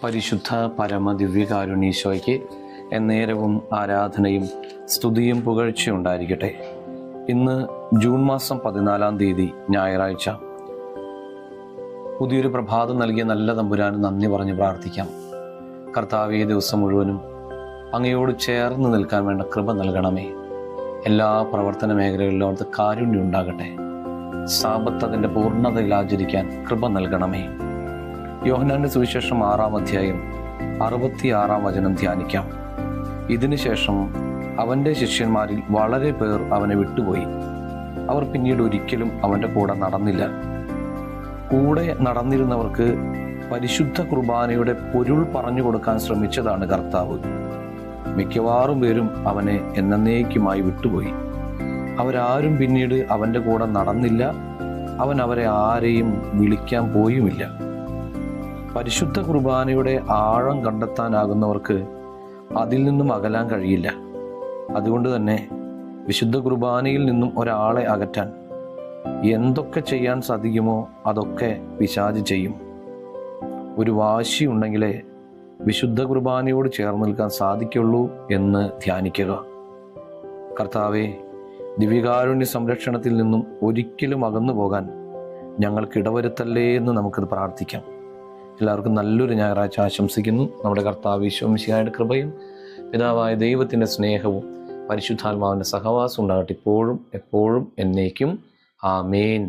പരിശുദ്ധ പരമ ദിവ്യകാരുണ്യീശോയ്ക്ക് എന്നേരവും ആരാധനയും സ്തുതിയും പുകഴ്ചയും ഉണ്ടായിരിക്കട്ടെ. ഇന്ന് ജൂൺ മാസം 14-ാം തീയതി ഞായറാഴ്ച. പുതിയൊരു പ്രഭാതം നൽകിയ നല്ല തമ്പുരാന് നന്ദി പറഞ്ഞ് പ്രാർത്ഥിക്കാം. കർത്താവേ, ദിവസം മുഴുവനും അങ്ങയോട് ചേർന്ന് നിൽക്കാൻ വേണ്ട കൃപ നൽകണമേ. എല്ലാ പ്രവർത്തന മേഖലകളിലും അവിടുത്തെ കാരുണ്യം ഉണ്ടാകട്ടെ. സാബത്ത് അതിൻ്റെ പൂർണ്ണതയിൽ ആചരിക്കാൻ കൃപ നൽകണമേ. യോഹന്നാന്റെ സുവിശേഷം 6-ാം അധ്യായം 66-ാം വചനം ധ്യാനിക്കാം. ഇതിനുശേഷം അവൻ്റെ ശിഷ്യന്മാരിൽ വളരെ പേർ അവനെ വിട്ടുപോയി. അവർ പിന്നീട് ഒരിക്കലും അവൻ്റെ കൂടെ നടന്നില്ല. കൂടെ നടന്നിരുന്നവർക്ക് പരിശുദ്ധ കുർബാനയുടെ പൊരുൾ പറഞ്ഞു കൊടുക്കാൻ ശ്രമിച്ചതാണ് കർത്താവ്. മിക്കവാറും പേരും അവനെ എന്നേക്കുമായി വിട്ടുപോയി. അവരാരും പിന്നീട് അവൻ്റെ കൂടെ നടന്നില്ല. അവൻ അവരെ ആരെയും വിളിക്കാൻ പോയുമില്ല. പരിശുദ്ധ കുർബാനയുടെ ആഴം കണ്ടെത്താനാകുന്നവർക്ക് അതിൽ നിന്നും അകലാൻ കഴിയില്ല. അതുകൊണ്ട് തന്നെ വിശുദ്ധ കുർബാനയിൽ നിന്നും ഒരാളെ അകറ്റാൻ എന്തൊക്കെ ചെയ്യാൻ സാധിക്കുമോ അതൊക്കെ പിശാച് ചെയ്യും. ഒരു വാശി ഉണ്ടെങ്കിലേ വിശുദ്ധ കുർബാനയോട് ചേർന്ന് നിൽക്കാൻ സാധിക്കുള്ളൂ എന്ന് ധ്യാനിക്കുക. കർത്താവേ, ദിവ്യകാരുണ്യ സംരക്ഷണത്തിൽ നിന്നും ഒരിക്കലും അകന്നു പോകാൻ ഞങ്ങൾക്ക് ഇടവരുത്തല്ലേ എന്ന് നമുക്കത് പ്രാർത്ഥിക്കാം. എല്ലാവർക്കും നല്ലൊരു ഞായറാഴ്ച ആശംസിക്കുന്നു. നമ്മുടെ കർത്താവ് ഈശോ മിശിഹായുടെ കൃപയും പിതാവായ ദൈവത്തിൻ്റെ സ്നേഹവും പരിശുദ്ധാത്മാവിൻ്റെ സഹവാസം ഉണ്ടാകട്ടെ, ഇപ്പോഴും എപ്പോഴും എന്നേക്കും. ആമേൻ.